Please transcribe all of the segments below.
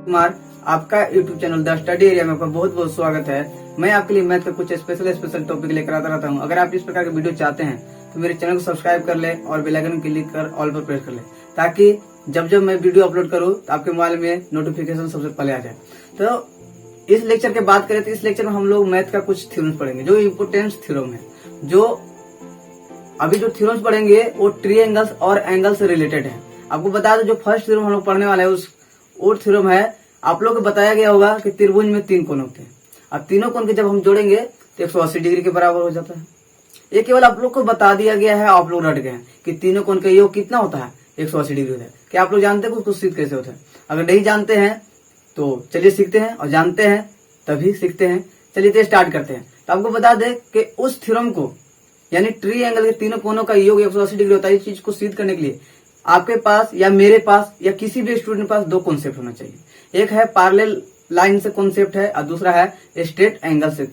कुमार, आपका YouTube channel the study area में आपका बहुत बहुत स्वागत है। मैं आपके लिए मैथ का कुछ स्पेशल टॉपिक लेकर आता रहता हूँ। अगर आप इस प्रकार के वीडियो चाहते हैं तो मेरे चैनल को सब्सक्राइब कर ले और बेल आइकन क्लिक कर ऑल पर प्रेस कर ले, ताकि जब जब मैं वीडियो अपलोड करूँ तो आपके मोबाइल में नोटिफिकेशन सबसे पहले आ जाए। तो इस लेक्चर की बात करें तो इस लेक्चर में हम लोग मैथ का कुछ थ्योरम्स पढ़ेंगे, जो इम्पोर्टेंट थ्योरम है। जो अभी जो थ्योरम्स पढ़ेंगे वो ट्रायंगल्स और एंगल से रिलेटेड है। आपको बता दो, जो फर्स्ट थ्योरम हम लोग पढ़ने वाले हैं वो थ्योरम है, आप लोग को बताया गया होगा कि त्रिभुज में 3 कोण होते हैं। अब तीनों कोण के जब हम जोड़ेंगे तो 180 डिग्री के बराबर हो जाता है। ये केवल आप लोग को बता दिया गया है, आप लोग रट गए हैं कि तीनों कोण का योग कितना होता है, 180 डिग्री होता है। क्या आप लोग जानते हैं उसको सिद्ध कैसे होता है? अगर नहीं जानते हैं तो चलिए सीखते हैं, और जानते हैं तभी सीखते हैं। चलिए तो स्टार्ट करते हैं। तो आपको बता दें कि उस थ्योरम को, यानी ट्रायंगल के तीनों कोणों का योग 180 डिग्री होता है, इस चीज को सिद्ध करने के लिए आपके पास या मेरे पास या किसी भी स्टूडेंट के पास 2 कॉन्सेप्ट होना चाहिए। एक है पैरेलल लाइन से कॉन्सेप्ट है और दूसरा है स्ट्रेट एंगल से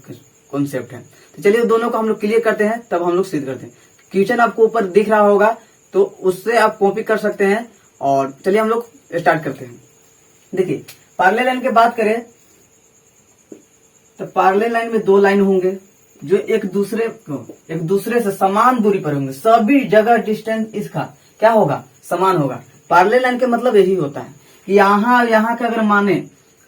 कॉन्सेप्ट है। तो चलिए दोनों को हम लोग क्लियर करते हैं, तब हम लोग सिद्ध करते हैं। क्वेश्चन आपको ऊपर दिख रहा होगा तो उससे आप कॉपी कर सकते हैं। और चलिए हम लोग स्टार्ट करते हैं। देखिए, पैरेलल लाइन की बात करें तो पैरेलल लाइन में 2 लाइन होंगे जो एक दूसरे से समान दूरी पर होंगे। सभी जगह डिस्टेंस इसका क्या होगा, समान होगा। पैरेलल लाइन के मतलब यही होता है कि यहाँ के अगर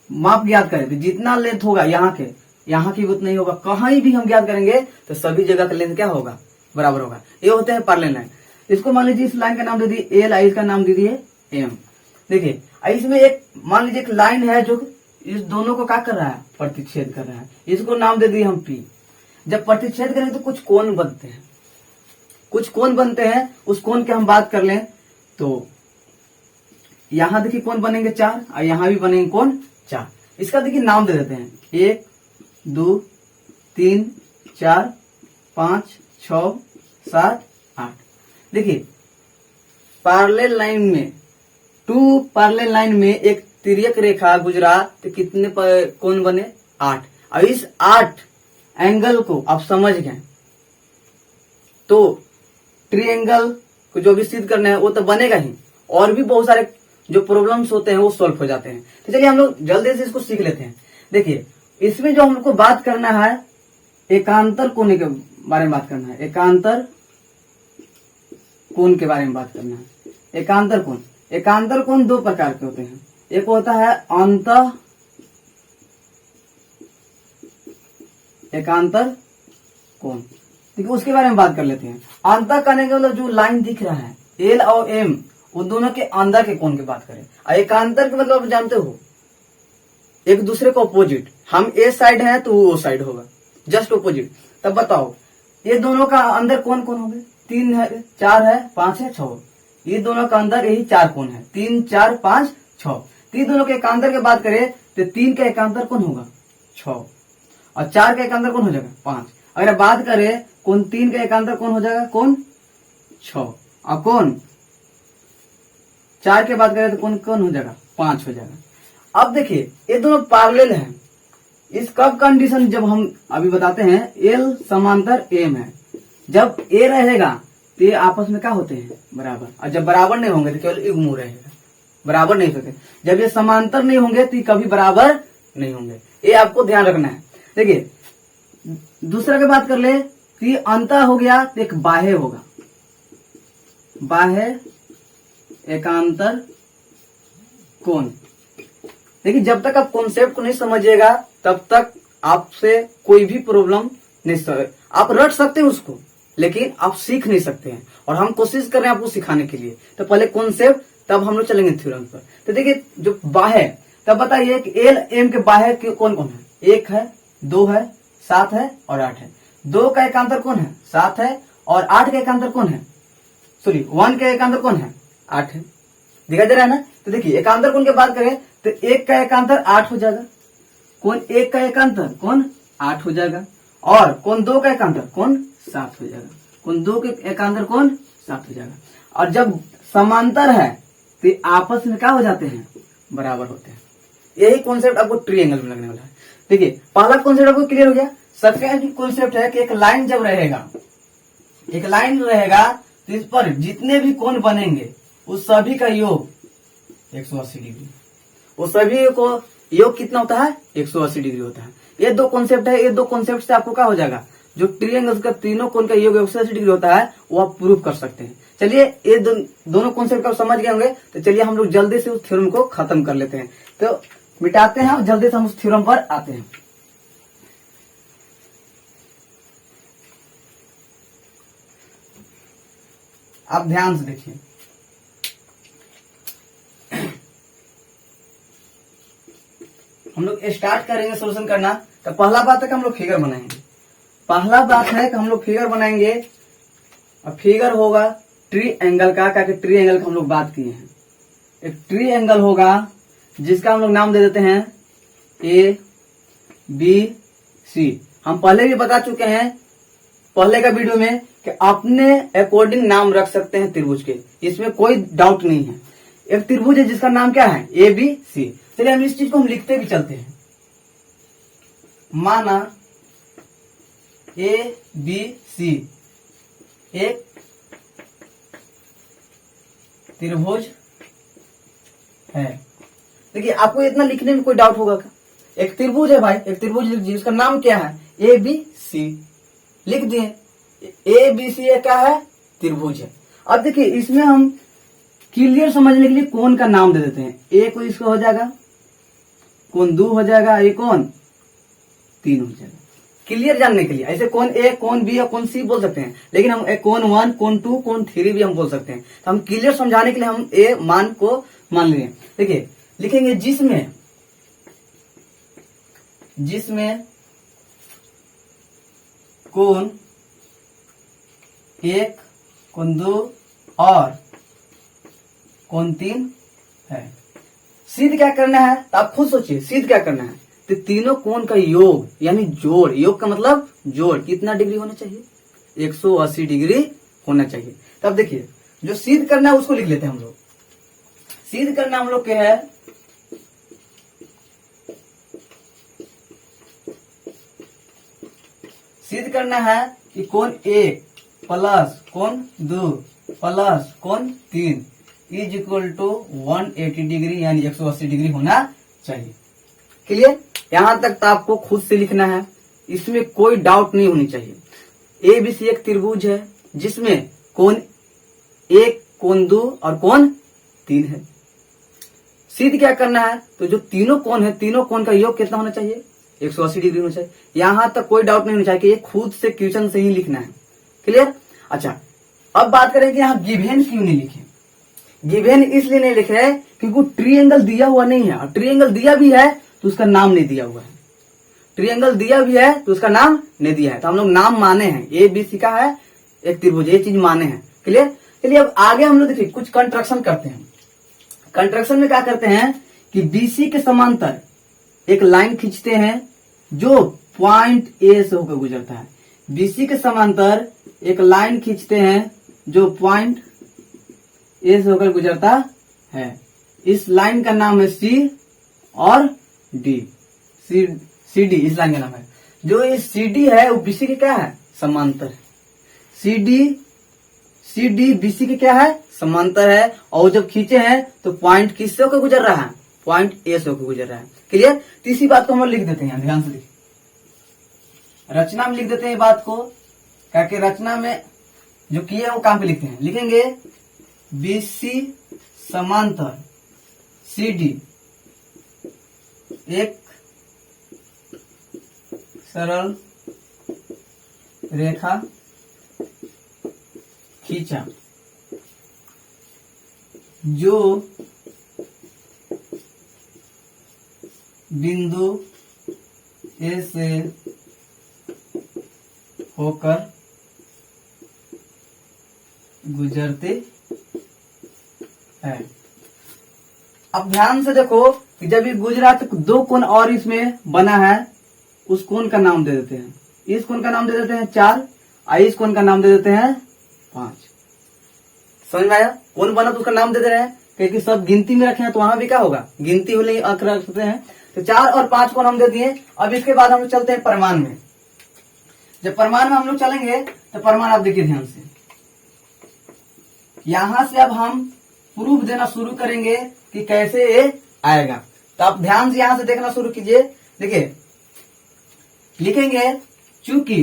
माप ज्ञात करें तो जितना लेंथ होगा यहाँ की उतना ही होगा। कहीं भी हम ज्ञात करेंगे तो सभी जगह का लेंथ क्या होगा, बराबर होगा। ये होते हैं पैरेलल लाइन। इसको मान लीजिए इस लाइन का नाम दे दिए एल, आई इसका नाम दे दिए एम। देखिए इसमें एक मान लीजिए एक लाइन है जो इस दोनों को क्या कर रहा है, प्रतिच्छेद कर रहा है। इसको नाम दे दिए हम पी। जब प्रतिच्छेद करेंगे तो कुछ कोण बनते हैं। उस कोण की हम बात कर लें तो यहां देखिए कोण बनेंगे 4 और यहां भी बनेंगे कोण 4। इसका देखिए नाम दे देते हैं 1 2 3 4 5 6 7 8। देखिए पैरेलल लाइन में एक तिर्यक रेखा गुजरा तो कितने कोण बने, 8। और इस 8 एंगल को आप समझ गए तो ट्रायंगल को जो भी सिद्ध करना है वो तो बनेगा ही, और भी बहुत सारे जो प्रॉब्लम्स होते हैं वो सॉल्व हो जाते हैं। तो चलिए हम लोग जल्दी से इसको सीख लेते हैं। देखिए इसमें जो हमको बात करना है एकांतर कोण के बारे में बात करना है। एकांतर कोण के बारे में बात करना है। एकांतर कोण 2 प्रकार के होते हैं। एक होता है अंतः एकांतर कोण, ठीक है, उसके बारे में बात कर लेते हैं। अंतः करने के मतलब जो लाइन दिख रहा है एल और एम, वो दोनों के अंदर के कोण की बात करें। और एकांतर के मतलब आप जानते हो एक दूसरे को अपोजिट। हम ए साइड है तो वो साइड होगा, जस्ट अपोजिट। तब बताओ ये दोनों का अंदर कौन कौन होंगे? 3 है, 4 है, 5 है, 6। ये दोनों का अंदर यही 4 कोण है, 3 4 5 6। तीन दोनों के एकांतर की बात करें तो 3 का एकांतर कौन होगा, 6, और 4 का एकांतर कौन हो जाएगा, 5। अगर बात करें कोण 3 का एकांतर कौन हो जाएगा, कोण 6, और कोण 4 की बात करें तो कौन हो जाएगा, 5 हो जाएगा। अब देखिए ये दोनों पैरेलल हैं। इस कब कंडीशन जब हम अभी बताते हैं एल समांतर एम है, जब ए रहेगा तो ये आपस में क्या होते हैं, बराबर। और जब बराबर नहीं होंगे तो केवल युग्म रहेगा, बराबर नहीं होते। जब ये समांतर नहीं होंगे तो कभी बराबर नहीं होंगे, ये आपको ध्यान रखना है। देखिए दूसरा की बात कर ले तो ये अंतः हो गया तो एक बाह्य होगा, बाह्य एकांतर कोण। देखिए जब तक आप कॉन्सेप्ट को नहीं समझिएगा तब तक आपसे कोई भी प्रॉब्लम नहीं, आप रट सकते हैं उसको लेकिन आप सीख नहीं सकते हैं। और हम कोशिश कर रहे हैं आपको सिखाने के लिए। तो पहले कॉन्सेप्ट, तब हम लोग चलेंगे थ्योरम पर। तो देखिए जो बाह्य, तब बताइए कि एल एम के बाह्य कौन कौन है? 1 है, 2 है, 7 है और 8 है। 2 का एकांतर कौन है, 7 है, और 8 का एकांतर कौन है, 1 का एकांतर कौन है, 8 है। दिखाई दे रहा है ना? तो देखिए एकांतर कोण की बात करें तो 1 का एकांतर 8 हो जाएगा। कोण 1 का एकांतर कौन 8 हो जाएगा, और कोण 2 का एकांतर कौन 7 हो जाएगा। कोण 2 के एकांतर कौन 7 हो जाएगा। और जब समांतर है तो आपस में क्या हो जाते हैं, बराबर होते हैं। यही कॉन्सेप्ट आपको ट्रायंगल में लगने वाला है। देखिए पहला कॉन्सेप्ट आपको क्लियर हो गया। सेकंड कॉन्सेप्ट है कि एक लाइन जब रहेगा तो इस पर जितने भी कोण बनेंगे उस सभी का योग 180 डिग्री। वो सभी को योग कितना होता है 180 डिग्री होता है। ये दो कॉन्सेप्ट है, ये दो कॉन्सेप्ट से आपको क्या हो जाएगा, जो ट्रायंगल्स का तीनों कोण का योग 180 डिग्री होता है वो आप प्रूव कर सकते हैं। चलिए ये दोनों कॉन्सेप्ट आप समझ गए होंगे, तो चलिए हम लोग जल्दी से उस थ्योरम को खत्म कर लेते हैं। तो मिटाते हैं और जल्दी से हम उस थ्योरम पर आते हैं। आप ध्यान से देखिए, हम लोग स्टार्ट करेंगे सोल्यूशन करना। तो पहला बात है कि हम लोग फिगर बनाएंगे। पहला बात है कि हम लोग फिगर बनाएंगे और फिगर होगा ट्री एंगल का, क्या ट्री एंगल का हम लोग बात किए हैं। एक ट्री एंगल होगा जिसका हम लोग नाम दे देते हैं ए बी सी। हम पहले भी बता चुके हैं पहले का वीडियो में कि अपने अकॉर्डिंग नाम रख सकते हैं त्रिभुज के, इसमें कोई डाउट नहीं है। एक त्रिभुज है जिसका नाम क्या है ए बी सी। चलिए हम इस चीज को हम लिखते भी चलते हैं। माना ए बी सी एक त्रिभुज है। देखिए आपको इतना लिखने में कोई डाउट होगा क्या? एक त्रिभुज है भाई, एक त्रिभुज लिख दीजिए, उसका नाम क्या है ए बी सी, लिख दिए। ए बी सी क्या है त्रिभुज है। अब देखिए इसमें हम क्लियर समझने के लिए कोण का नाम दे देते हैं। ए को इसका हो जाएगा कोण 2 हो जाएगा, ये कोण 3 हो जाएगा। क्लियर जानने के लिए ऐसे कोण ए, कोण बी और कोण सी बोल सकते हैं, लेकिन हम कोण 1, कोण 2, कोण 3 भी हम बोल सकते हैं। तो हम क्लियर समझाने के लिए हम ए मान को मान लिए। देखिए लिखेंगे जिसमें कोण 1, कोण 2 और कोण 3 है। सिद्ध क्या करना है, तो आप खुद सोचिए सिद्ध क्या करना है। तो तीनों कोण का योग यानी जोड़, योग का मतलब जोड़ कितना डिग्री होना चाहिए 180 डिग्री होना चाहिए। तब देखिए जो सिद्ध करना है उसको लिख लेते हैं हम लोग। सिद्ध करना हम लोग क्या है, सिद्ध करना है कि कोण 1 प्लस कोण 2 प्लस कोण 3 इज इक्वल टू 180 डिग्री यानी 180 डिग्री होना चाहिए। क्लियर? यहां तक तो आपको खुद से लिखना है, इसमें कोई डाउट नहीं होनी चाहिए। ए बी सी एक त्रिभुज है जिसमें कोण 1, कोण 2 और कोण 3 है। सिद्ध क्या करना है, तो जो तीनों कोण है तीनों कोण का योग कितना होना चाहिए 180 डिग्री होना चाहिए। यहां तक कोई डाउट नहीं होना चाहिए कि ये खुद से क्वेश्चन से ही लिखना है। क्लियर? अच्छा अब बात करें कि यहाँ गिवन क्यों नहीं लिखे। गिवन इसलिए नहीं लिख रहे क्योंकि ट्रायंगल दिया हुआ नहीं है, और ट्रायंगल दिया भी है तो उसका नाम नहीं दिया हुआ है। ट्रायंगल दिया भी है तो उसका नाम नहीं दिया है। तो हम लोग नाम माने हैं ए बी सी का है एक त्रिभुज, ये चीज माने हैं। क्लियर? चलिए अब आगे हम लोग देखिए कुछ कंस्ट्रक्शन करते हैं। कंस्ट्रक्शन में क्या करते हैं कि बीसी के समांतर एक लाइन खींचते हैं जो पॉइंट ए से होकर गुजरता है। बीसी के समांतर एक लाइन खींचते हैं जो पॉइंट ए से होकर गुजरता है। इस लाइन का नाम है सी और डी, सी डी इस लाइन का नाम है। जो ये सी डी है वो बीसी के क्या है समांतर है। सी डी बीसी के क्या है समांतर है, और जब खींचे हैं तो पॉइंट किससे होकर गुजर रहा है पॉइंट ए से होकर गुजर रहा है। क्लियर? तीसरी बात को हम लोग लिख देते हैं, ध्यान से लिखिए, रचना में लिख देते हैं बात को, क्योंकि रचना में जो किए वो काम पे लिखते हैं। लिखेंगे बीसी समांतर सी डी एक सरल रेखा खींचा जो बिंदु ए से होकर गुजरते है। अब ध्यान से देखो कि जब ये गुजरा तो दो कोण और इसमें बना है, उस कोण का नाम दे देते हैं। इस कोण का नाम दे देते हैं 4 और इस कोण का नाम दे देते हैं 5। समझ में आया? कोण बना तो उसका नाम दे दे रहे हैं क्योंकि सब गिनती में रखे हैं, तो वहां भी क्या होगा गिनती होने अंक रख सकते हैं। तो 4 और 5 कोण हम दे दिए। अब इसके बाद हम लोग चलते हैं प्रमाण में। जब प्रमाण में हम लोग चलेंगे तो प्रमाण आप देखिए ध्यान से, यहां से अब हम प्रूफ देना शुरू करेंगे कि कैसे ये आएगा। तो आप ध्यान से यहां से देखना शुरू कीजिए। देखिए लिखेंगे चूंकि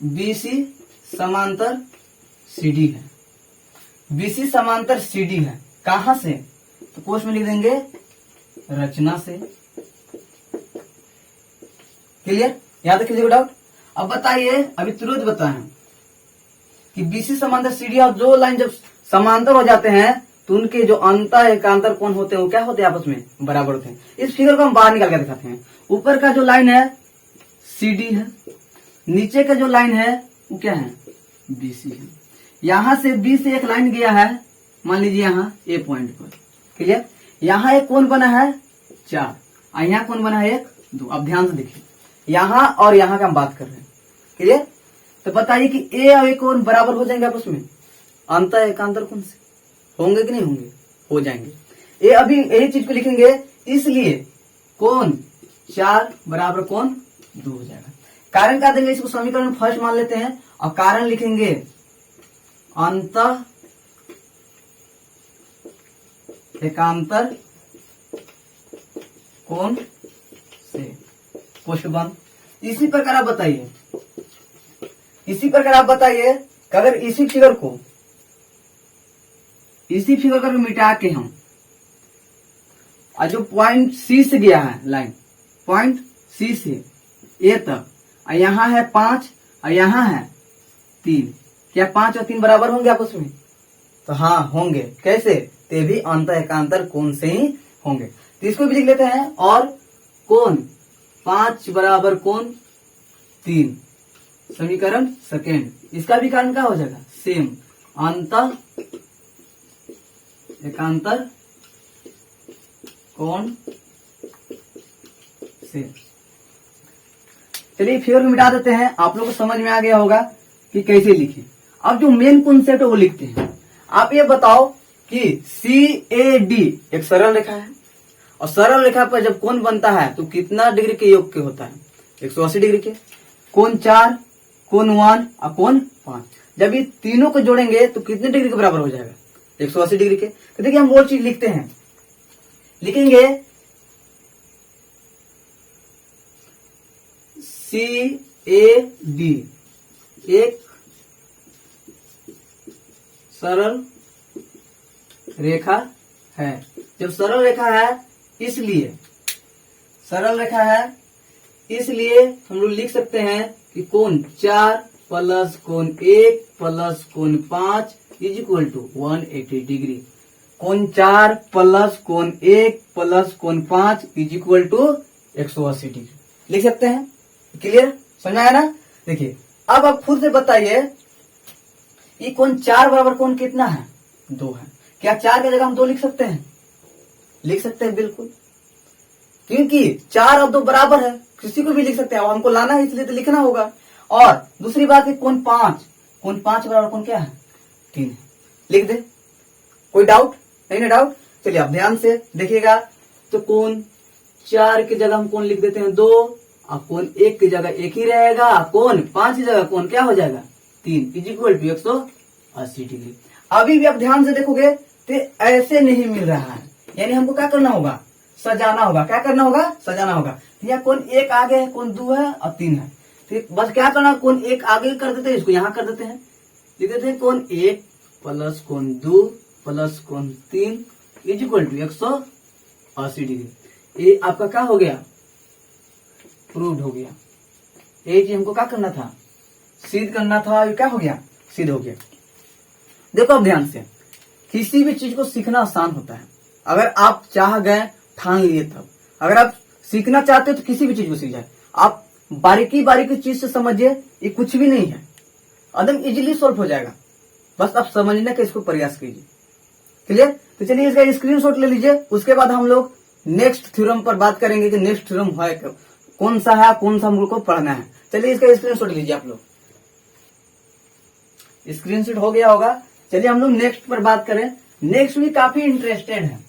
बीसी समांतर सीडी है, बीसी समांतर सीडी है, कहां से, तो कोश में लिख देंगे रचना से। क्लियर, यहां तक किसी को डाउट? अब बताइए, अभी तुरंत बताएं कि बीसी समांतर सीडी और जो लाइन जब समांतर हो जाते हैं तो उनके जो अंतर एकांतर कोण होते हैं वो क्या होते हैं, आपस में बराबर होते हैं। इस फिगर को हम बाहर निकाल के दिखाते हैं। ऊपर का जो लाइन है सीडी है, नीचे का जो लाइन है वो क्या है, बीसी है। यहां से बी से एक लाइन गया है, मान लीजिए यहाँ ए पॉइंट पर। क्लियर, यहाँ एक कोण बना है 4 और यहाँ कोण बना है 1 2। अब ध्यान से देखिए, यहाँ और यहाँ का हम बात कर रहे हैं। क्लियर, तो बताइए कि ए और ए कोण बराबर हो जाएंगे आपस में अंतर एकांतर कोण से, होंगे कि नहीं होंगे, हो जाएंगे। ये अभी यही चीज को लिखेंगे, इसलिए कोण 4 बराबर कोण 2 हो जाएगा। कारण क्या देंगे, इसको समीकरण फर्स्ट मान लेते हैं और कारण लिखेंगे अंतर एकांतर कोण से, क्वेश्चन बंद। इसी प्रकार आप बताइए, इसी प्रकार आप बताइए कि अगर इसी फिगर को मिटा के हम और जो पॉइंट सी से गया है लाइन, पॉइंट सी से ए तक, और यहां है 5 और यहां है 3, क्या 5 और 3 बराबर होंगे आपस में, तो हाँ होंगे। कैसे, ते भी अंतर एकांतर कोण से ही होंगे। तो इसको भी लिख लेते हैं, और कोण 5 बराबर कोण 3, समीकरण सेकेंड। इसका भी कारण क्या हो जाएगा, सेम, अंतर एकांतर कोण से। चलिए फिगर को मिटा देते हैं, आप लोगों को समझ में आ गया होगा कि कैसे लिखें। अब जो मेन कॉन्सेप्ट है वो लिखते हैं। आप ये बताओ कि CAD एक सरल रेखा है, और सरल रेखा पर जब कोण बनता है तो कितना डिग्री के योग के होता है, 180 डिग्री के। कोण 4, कोण 1 और कोण 5, जब ये तीनों को जोड़ेंगे तो कितने डिग्री के बराबर हो जाएगा, 180 डिग्री के। तो देखिए हम वो चीज लिखते हैं, लिखेंगे CAD एक सरल रेखा है। जब सरल रेखा है इसलिए, सरल रेखा है इसलिए हम लोग लिख सकते हैं कि कोण 4 प्लस कोण 1 प्लस कोण 5 इज इक्वल टू 180 डिग्री। कोण 4 प्लस कोण 1 प्लस कोण 5 इज इक्वल टू 180 डिग्री लिख सकते हैं। क्लियर, समझ आया ना? देखिए अब आप खुद से बताइए, ये कोण 4 बराबर कोण कितना है, 2 है। क्या 4 की जगह हम 2 लिख सकते हैं? लिख सकते हैं बिल्कुल, क्योंकि 4 और 2 बराबर है, किसी को भी लिख सकते हैं। अब हमको लाना है इसलिए तो लिखना होगा। और दूसरी बात है कोण 5 बराबर कोण क्या है, 3 है, लिख दे। कोई डाउट नहीं ना? डाउट, चलिए अब ध्यान से देखिएगा। तो कोण 4 की जगह हम कोण लिख देते हैं 2, और कोण 1 की जगह 1 ही रहेगा, कोण 5 की जगह कोण क्या हो जाएगा, 3 इज इक्वल टू 180 डिग्री। अभी भी आप ध्यान से देखोगे तो ऐसे नहीं मिल रहा है, यानी हमको क्या करना होगा, सजाना होगा। क्या करना होगा, सजाना होगा। यहाँ कोण 1 आगे है, कोण 2 है और 3 है, ठीक। बस क्या करना, कोण 1 आगे कर देते हैं, इसको यहाँ कर देते हैं, लिख देते हैं कोण 1 प्लस कोण 2 प्लस कोण 3 इज इक्वल टू 180 डिग्री। ये आपका क्या हो गया, प्रूव्ड हो गया। ये चीज हमको क्या करना था, सिद्ध करना था, ये क्या हो गया, सिद्ध हो गया। देखो अब ध्यान से, किसी भी चीज को सीखना आसान होता है अगर आप चाह गए, ठान लिए तब। अगर आप सीखना चाहते हो तो किसी भी चीज को सीख जाए। आप बारीकी बारीकी चीज से समझिए, ये कुछ भी नहीं है, एकदम इजीली सॉल्व हो जाएगा। बस आप समझने का इसको प्रयास कीजिए। क्लियर, तो चलिए इसका स्क्रीनशॉट ले लीजिए। उसके बाद हम लोग नेक्स्ट थ्योरम पर बात करेंगे कि नेक्स्ट थ्योरम है कौन सा है, कौन सा हम लोग को पढ़ना है। चलिए इसका स्क्रीनशॉट लीजिए आप लोग। स्क्रीनशॉट हो गया होगा। चलिए हम लोग नेक्स्ट पर बात करें। नेक्स्ट भी काफी इंटरेस्टेड है,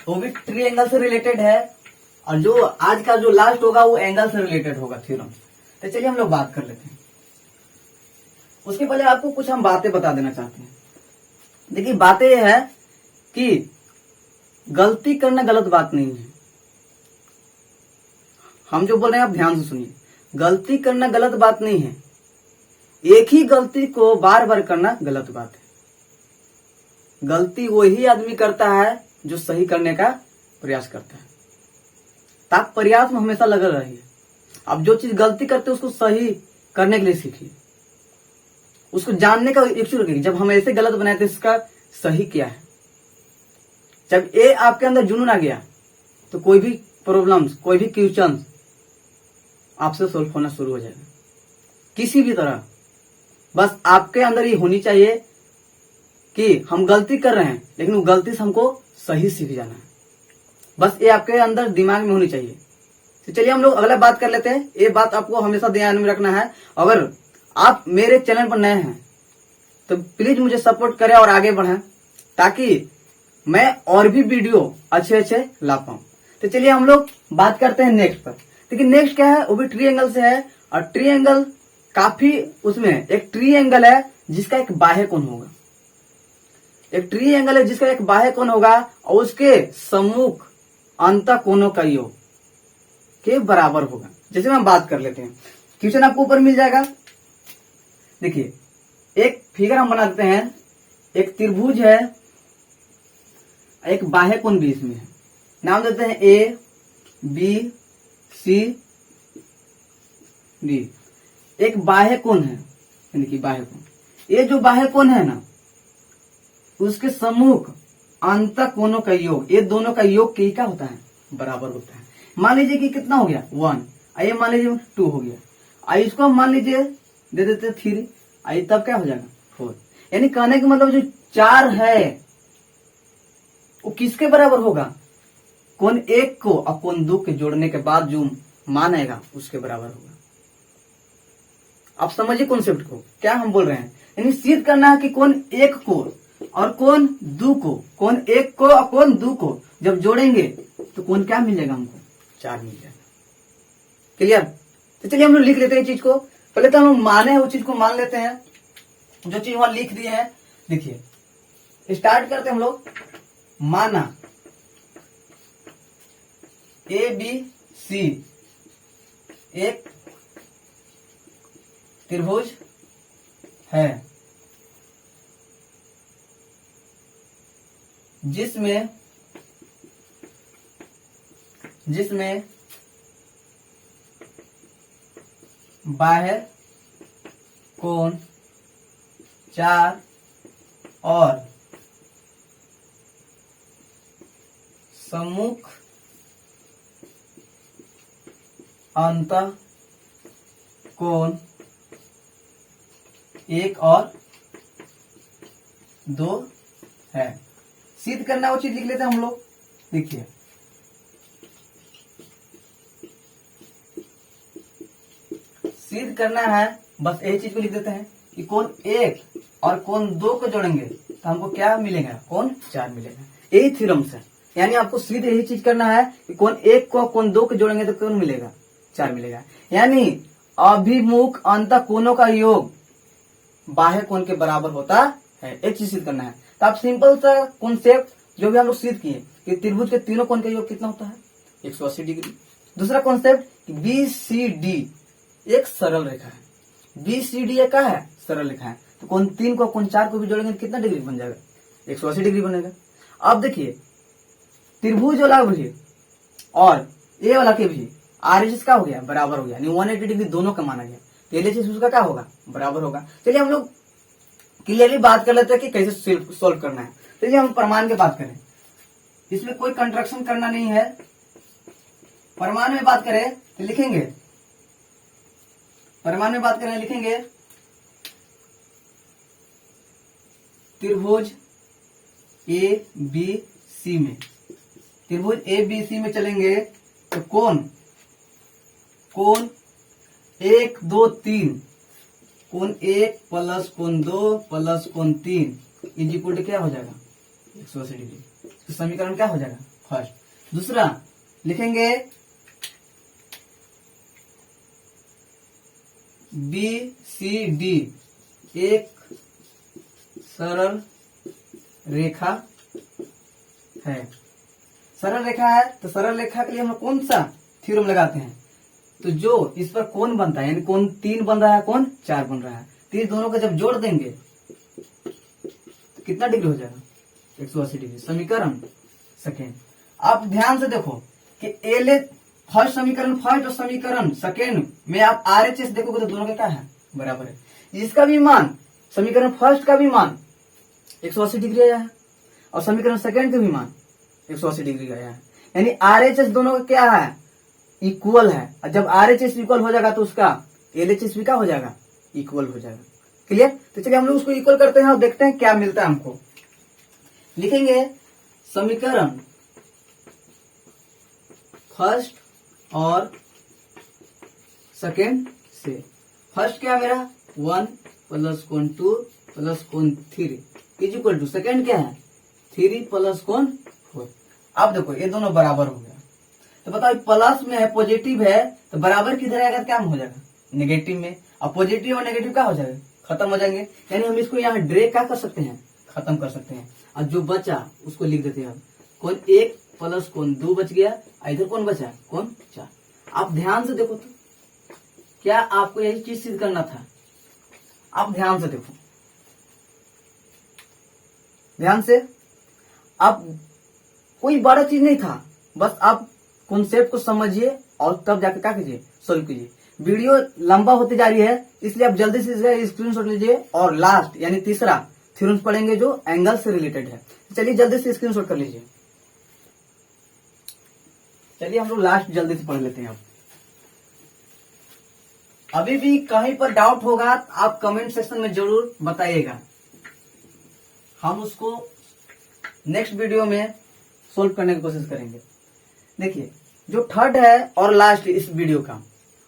वो भी ट्रायंगल से रिलेटेड है, और जो आज का जो लास्ट होगा वो एंगल से रिलेटेड होगा थ्योरम। तो चलिए हम लोग बात कर लेते हैं। उसके पहले आपको कुछ हम बातें बता देना चाहते हैं। देखिए बातें यह है कि गलती करना गलत बात नहीं है। हम जो बोल रहे हैं आप ध्यान से सुनिए, गलती करना गलत बात नहीं है, एक ही गलती को बार बार करना गलत बात है। गलती वही आदमी करता है जो सही करने का प्रयास करता है। तो आप प्रयास में हमेशा लगे रहिए। अब जो चीज गलती करते हैं उसको सही करने के लिए सीखिए, उसको जानने का इच्छुक रखिए। जब हम ऐसे गलत बनाए थे इसका सही क्या है, जब ये आपके अंदर जुनून आ गया तो कोई भी प्रॉब्लम्स, कोई भी क्वेश्चन आपसे सोल्व होना शुरू हो जाएगा किसी भी तरह। बस आपके अंदर ये होनी चाहिए कि हम गलती कर रहे हैं लेकिन वो गलती से हमको सही सीख जाना है। बस ये आपके अंदर दिमाग में होनी चाहिए। तो चलिए हम लोग अगला बात कर लेते हैं। ये बात आपको हमेशा ध्यान में रखना है। अगर आप मेरे चैनल पर नए हैं तो प्लीज मुझे सपोर्ट करें और आगे बढ़ें, ताकि मैं और भी वीडियो अच्छे अच्छे ला पाऊं। तो चलिए हम लोग बात करते हैं नेक्स्ट पर। देखिए नेक्स्ट क्या है, वो भी ट्रायंगल से है। और ट्रायंगल काफी, उसमें एक ट्रायंगल है जिसका एक बाह्य कोण होगा। एक ट्रायंगल है जिसका एक बाह्य कोण होगा और उसके सम्मुख अंतः कोणों का योग के बराबर होगा। जैसे हम बात कर लेते हैं, क्वेश्चन आपको ऊपर मिल जाएगा। देखिए एक फिगर हम बना देते हैं। एक त्रिभुज है, एक बाह्य कोण भी इसमें है। नाम देते हैं ए बी सी डी। एक बाह्य कोण है, यानी कि बाह्य कोण। ये जो बाह्य कोण है ना, उसके सम्मुख अंतः कोणों का योग, ये दोनों का योग के क्या होता है, बराबर होता है। मान लीजिए कि कितना हो गया 1, आइए मान लीजिए 2 हो गया। आइए इसको हम मान लीजिए दे देते 3, आइए तब क्या हो जाएगा 4। यानी कहने का मतलब जो 4 है वो किसके बराबर होगा, कोण 1 को और कोण 2 के जोड़ने के बाद जो मान आएगा उसके बराबर होगा। आप समझिए कॉन्सेप्ट को, क्या हम बोल रहे हैं। यानी सिद्ध करना है कि कोण 1 को और कोण 2 को, कोण 1 को और कोण 2 को जब जोड़ेंगे तो कोण क्या मिल जाएगा, हमको 4 मिल जाएगा। क्लियर। तो चलिए हम लोग लिख लेते हैं चीज को। पहले तो हम लोग माने उस चीज को मान लेते हैं जो चीज वहां लिख दिए हैं। देखिए स्टार्ट करते हैं हम लोग। माना ए बी सी एक त्रिभुज है जिसमें बाह्य कोण 4 और सम्मुख अंतः कोण 1 और 2 है। सिद्ध करना वो चीज लिख लेते हैं हम लोग। देखिए सिद्ध करना है, बस यही चीज को लिख देते हैं कि कोण 1 और कोण 2 को जोड़ेंगे तो हमको क्या मिलेगा, कोण 4 मिलेगा। यही थ्योरम से, यानी आपको सिद्ध यही चीज करना है कि कोण 1 को कोण 2 को जोड़ेंगे तो कोण मिलेगा 4 मिलेगा। यानी अभिमुख अंतः कोणों का योग बाह्य कोण के बराबर होता है। एक चीज सिद्ध करना है। तो आप सिंपल सा कॉन्सेप्ट जो भी हम लोग सिद्ध किए कि त्रिभुज के तीनों कोण का योग कितना होता है, 180 डिग्री। दूसरा कॉन्सेप्ट बी सी डी एक सरल रेखा है। बी सी डी क्या है, सरल रेखा है। तो कोण 3 को कोण 4 को भी जोड़ेंगे कितना डिग्री बन जाएगा, 180 डिग्री बनेगा। अब देखिए त्रिभुज वाला भी और ए वाला के भी आरएचएस का हो गया, बराबर हो गया। 180 डिग्री दोनों का माना गया। तो एलएचएस उसका क्या होगा, बराबर होगा। चलिए हम लोग क्लियरली बात कर लेते हैं कि कैसे सोल्व करना है। चलिए हम प्रमाण की बात करें, इसमें कोई कंस्ट्रक्शन करना नहीं है। प्रमाण में बात करें तो लिखेंगे, प्रमाण में बात करें लिखेंगे त्रिभुज ए बी सी में, त्रिभुज ए बी सी में चलेंगे तो कोण 1 2 3, कोण 1 प्लस कोण 2 प्लस कोण 3 इज इक्वल टू क्या हो जाएगा, 180 डिग्री। तो समीकरण क्या हो जाएगा फर्स्ट। दूसरा लिखेंगे बी सी डी एक सरल रेखा है। सरल रेखा है तो सरल रेखा के लिए हम कौन सा थ्योरम लगाते हैं, तो जो इस पर कोण बनता है, यानी कोण 3 बन रहा है, कोण 4 बन रहा है, तो ये दोनों को जब जोड़ देंगे तो कितना डिग्री हो जाएगा, 180 डिग्री। समीकरण सेकेंड। आप ध्यान से देखो कि एल फर्स्ट समीकरण फर्स्ट और समीकरण सेकेंड में आप RHS देखोगे तो दोनों के क्या है, बराबर है। इसका भी मान, समीकरण फर्स्ट का भी मान 180 डिग्री आया है और समीकरण सेकेंड का भी मान 180 डिग्री आया है, यानी RHS दोनों का क्या है, इक्वल है। और जब RHS इक्वल हो जाएगा तो उसका LHS भी क्या हो जाएगा, इक्वल हो जाएगा। क्लियर। तो चलिए हम लोग उसको इक्वल करते हैं और देखते हैं क्या मिलता है हमको। लिखेंगे समीकरण फर्स्ट और सेकेंड से। फर्स्ट क्या है मेरा 1 प्लस कोण 2 प्लस कोण 3 इज इक्वल टू, सेकेंड क्या है 3 प्लस कोण 4। अब देखो ये दोनों बराबर हो गया, तो बताओ प्लस में है, पॉजिटिव है, तो बराबर किधर आएगा, क्या हो जाएगा, नेगेटिव में। अब पॉजिटिव और नेगेटिव क्या हो जाएगा, खत्म हो जाएंगे। यानी हम इसको यहाँ ड्रे क्या कर सकते हैं, खत्म कर सकते हैं। और जो बचा उसको लिख देते हैं अब, कोण 1 प्लस कोण 2 बच गया, इधर कौन बचा, कोण 4। आप ध्यान से देखो तो क्या आपको यही चीज सिद्ध करना था। आप ध्यान से देखो, ध्यान से। आप कोई बड़ा चीज नहीं था, बस आप कॉन्सेप्ट को समझिए और तब जाकर क्या कीजिए, सोल्व कीजिए। वीडियो लंबा होती जा रही है, इसलिए आप जल्दी से स्क्रीनशॉट लीजिए और लास्ट यानी तीसरा थ्योरम पढ़ेंगे जो एंगल से रिलेटेड है। चलिए जल्दी से स्क्रीनशॉट कर लीजिए। चलिए हम लोग लास्ट जल्दी से पढ़ लेते हैं। अब अभी भी कहीं पर डाउट होगा आप कमेंट सेक्शन में जरूर बताइएगा, हम उसको नेक्स्ट वीडियो में सोल्व करने की कोशिश करेंगे। देखिए जो थर्ड है और लास्ट इस वीडियो का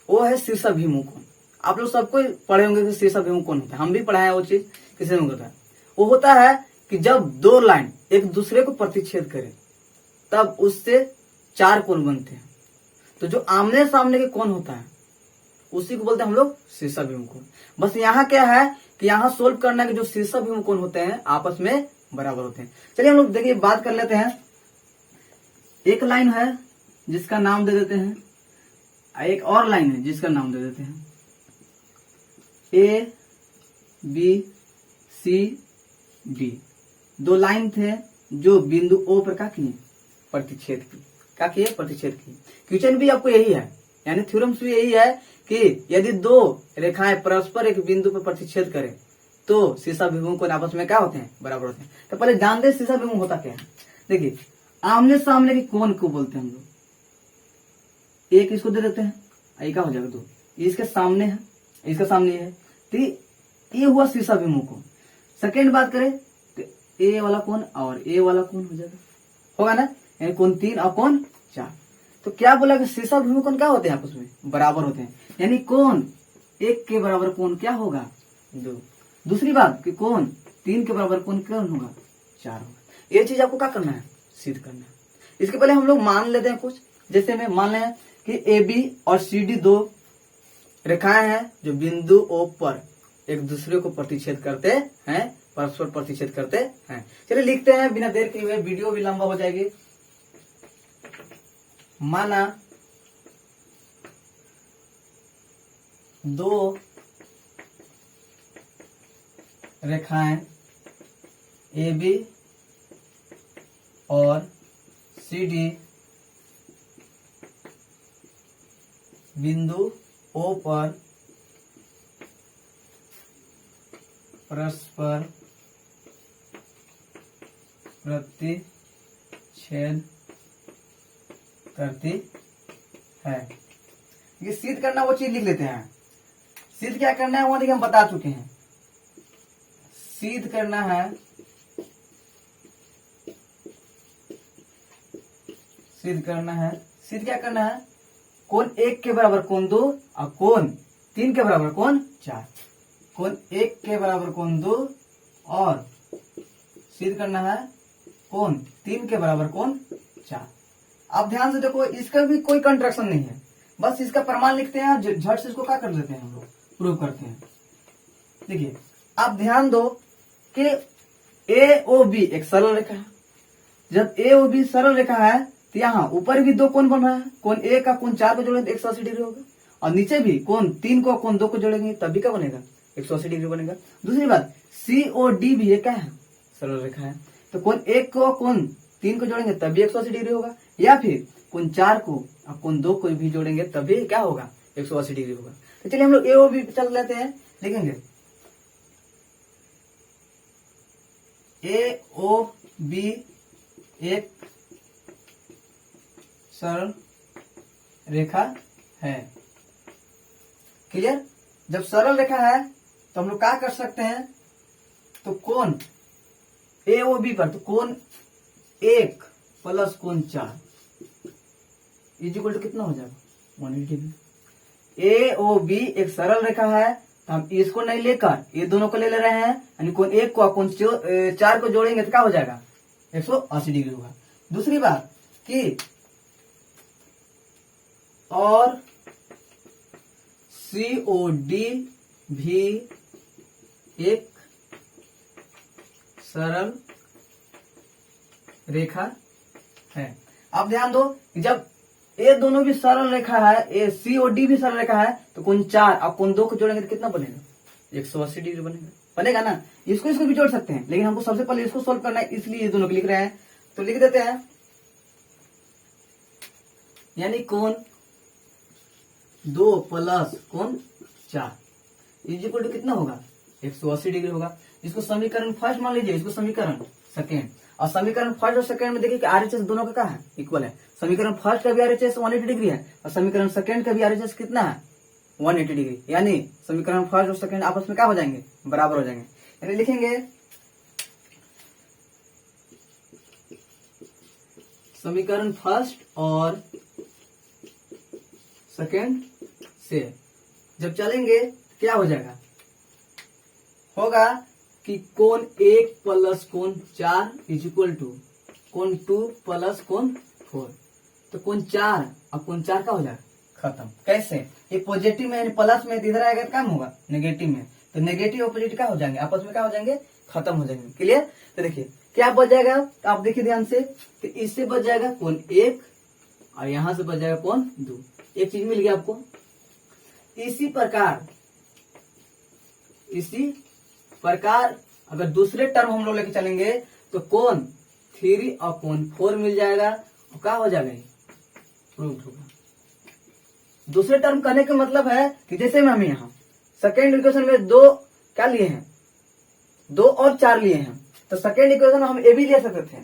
वो है शीर्षाभिमुख कोण। आप लोग सबको पढ़े होंगे कि शीर्षाभिमुख कोण होता है, हम भी पढ़ाए हैं वो चीज। किसे में होता है, वो होता है कि जब दो लाइन एक दूसरे को प्रतिच्छेद करे तब उससे 4 कोण बनते हैं। तो जो आमने सामने के कोण होता है उसी को बोलते हैं हम लोग शीर्षाभिमुख कोण। बस यहाँ क्या है कि यहाँ सोल्व करना के जो शीर्षाभिमुख कोण होते हैं आपस में बराबर होते हैं। चलिए हम लोग देखिए बात कर लेते हैं। एक लाइन है जिसका नाम दे देते हैं, एक और लाइन है जिसका नाम दे देते हैं ABCD। दो लाइन थे जो बिंदु O पर क्या किए, प्रतिच्छेद की। क्या किए, प्रतिच्छेद की। क्वेश्चन भी आपको यही है, यानी थ्योरम्स भी यही है कि यदि दो रेखाएं परस्पर एक बिंदु पर प्रतिच्छेद करें तो शीर्षाभिमुख कोण आपस में क्या होते हैं, बराबर होते हैं। तो पहले जान दे शीर्षाभिमुख होता क्या है। देखिए आमने सामने के कोण को बोलते हैं हम लोग, एक इसको दे देते हैं, ये क्या हो जाएगा 2, इसके सामने है, इसके सामने है, तो ये हुआ शीर्षाभिमुख कोण। सेकेंड बात करें तो ए वाला कोण और ए वाला कोण हो जाएगा, होगा ना, यानी कोण 3 और कोण 4। तो क्या बोला कि शीर्षाभिमुख कोण क्या होते हैं, आपस में बराबर होते हैं। यानी कोण 1 के बराबर कोण क्या होगा, 2। दूसरी बात कि कोण 3 के बराबर कोण क्या होगा, 4 होगा। ये चीज आपको क्या करना है, सिद्ध करना है। इसके पहले हम लोग मान लेते हैं कुछ, जैसे में मान लें कि AB और CD दो रेखाएं हैं जो बिंदु O पर एक दूसरे को प्रतिच्छेद करते हैं, परस्पर प्रतिच्छेद करते हैं। चलिए लिखते हैं बिना देर के हुए, वीडियो भी लंबा हो जाएगी। माना दो रेखाएं AB और CD बिंदु O पर परस्पर प्रतिच्छेद करती है। ये सिद्ध करना वो चीज लिख लेते हैं। सिद्ध क्या करना है वो देखिए हम बता चुके हैं। सिद्ध करना है, सिद्ध करना है, सिद्ध क्या करना है, कोण 1 के बराबर कोण 2 और कोण 3 के बराबर कोण 4। कोण 1 के बराबर कोण 2 और सिद्ध करना है कोण 3 के बराबर कोण 4। आप ध्यान से देखो, इसका भी कोई कंट्रैक्शन नहीं है, बस इसका प्रमाण लिखते हैं, झट से इसको क्या कर देते हैं, हम लोग प्रूव करते हैं। देखिए आप ध्यान दो कि AOB एक सरल रेखा है जब ए और बी सरल रेखा है तो यहाँ ऊपर भी दो कोण बन रहा है, कोण ए का कोण 4 को जोड़ेंगे तो 180 डिग्री होगा, और नीचे भी कोण 3 को कोण 2 को जोड़ेंगे तब भी क्या बनेगा, 180 डिग्री बनेगा। दूसरी बात, सी और डी भी ये क्या है, सरल रेखा है, तो कोण 1 को कोण 3 को जोड़ेंगे तब भी 180 डिग्री होगा, या फिर कोण 4 को और कोण 2 को भी जोड़ेंगे तब भी क्या होगा, 180 डिग्री होगा। तो चलिए हम लोग ए ओ बी चल लेते हैं, लिखेंगे ए ओ बी एक सरल रेखा है। क्लियर? जब सरल रेखा है तो हम लोग क्या कर सकते हैं, तो कोण ए ओ बी पर, तो कोण 1 प्लस कोण 4 इक्वल टू कितना हो जाएगा, 180 डिग्री। ए ओ बी एक सरल रेखा है, तो हम इसको नहीं लेकर ये दोनों को ले रहे हैं, यानी कोण 1 को कोण 4 को जोड़ेंगे तो क्या हो जाएगा, 180 डिग्री होगा। दूसरी बात कि और सी ओ डी भी एक सरल रेखा है। आप ध्यान दो कि जब ये दोनों भी सरल रेखा है, ए सी और डी भी सरल रेखा है, तो कोण 4 और कोण 2 को जोड़ेंगे तो कितना बनेगा, 180 डिग्री बनेगा ना। इसको भी जोड़ सकते हैं, लेकिन हमको सबसे पहले इसको सोल्व करना है, इसलिए ये दोनों को लिख रहे हैं। तो लिख देते हैं, यानी कोण 2 प्लस कोण 4 इक्वल टू कितना होगा, 180 डिग्री होगा। इसको समीकरण फर्स्ट मान लीजिए, इसको समीकरण सेकेंड, और समीकरण फर्स्ट और सेकेंड में देखिए कि आरएचएस दोनों का क्या है, इक्वल है। समीकरण फर्स्ट का भी आरएचएस 180 डिग्री है, और समीकरण सेकेंड का भी आरएचएस कितना है, 180 डिग्री, यानी समीकरण फर्स्ट और सेकेंड आपस में क्या हो जाएंगे, बराबर हो जाएंगे। यानी लिखेंगे समीकरण फर्स्ट और सेकेंड से जब चलेंगे क्या हो जाएगा, होगा कि कोण 1 प्लस कोण 4 इज इक्वल टू कोण 2 प्लस कोण 4। तो कोण 4 और कोण 4 का हो जाएगा खत्म। कैसे, ये पॉजिटिव में प्लस में, इधर आएगा काम होगा नेगेटिव में, तो नेगेटिव और पॉजिटिव क्या हो जाएंगे, आपस में क्या हो जाएंगे, खत्म हो जाएंगे। क्लियर? तो देखिए क्या बच जाएगा, तो आप देखिए ध्यान से, तो इससे बच जाएगा कोण 1 और यहां से बच जाएगा कोण 2। एक चीज मिल गया आपको। इसी प्रकार अगर दूसरे टर्म हम लोग लेके चलेंगे तो कोण 3 और कोण 4 मिल जाएगा, और क्या हो जाएगा, प्रूफ होगा। दूसरे टर्म कहने का मतलब है कि जैसे में हम यहाँ सेकेंड इक्वेशन में 2 क्या लिए हैं, 2 और 4 लिए हैं, तो सेकेंड इक्वेशन हम ए भी ले सकते थे,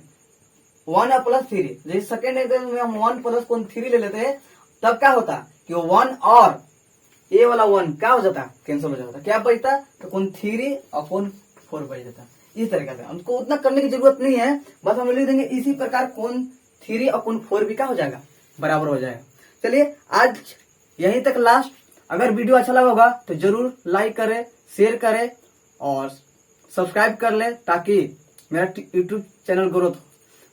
1 और प्लस 3। जैसे सेकेंड इक्वेशन में हम 1 प्लस कोण 3 ले लेते हैं, तब क्या होता कि 1 और ए वाला 1 क्या हो जाता, कैंसिल हो जाता, क्या बचता, तो कोण 3 और कोण 4 बच जाता। इस तरीके से हमको उतना करने की जरूरत नहीं है, बस हम लिख देंगे इसी प्रकार कोण 3 और कोण 4 भी क्या हो जाएगा, बराबर हो जाएगा। चलिए आज यहीं तक लास्ट। अगर वीडियो अच्छा लगा होगा तो जरूर लाइक करें, शेयर करें और सब्सक्राइब कर ले, ताकि मेरा यूट्यूब चैनल ग्रोथ हो।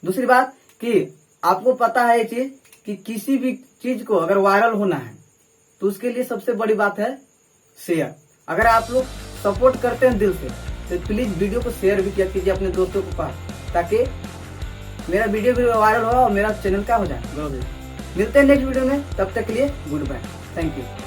दूसरी बात कि आपको पता है ये चीज कि किसी भी चीज को अगर वायरल होना है तो उसके लिए सबसे बड़ी बात है शेयर। अगर आप लोग सपोर्ट करते हैं दिल से तो प्लीज वीडियो को शेयर भी किया कीजिए अपने दोस्तों के पास, ताकि मेरा वीडियो भी वायरल हो और मेरा चैनल क्या हो जाए, ग्रो हो जाए। मिलते हैं नेक्स्ट वीडियो में, तब तक के लिए गुड बाय, थैंक यू।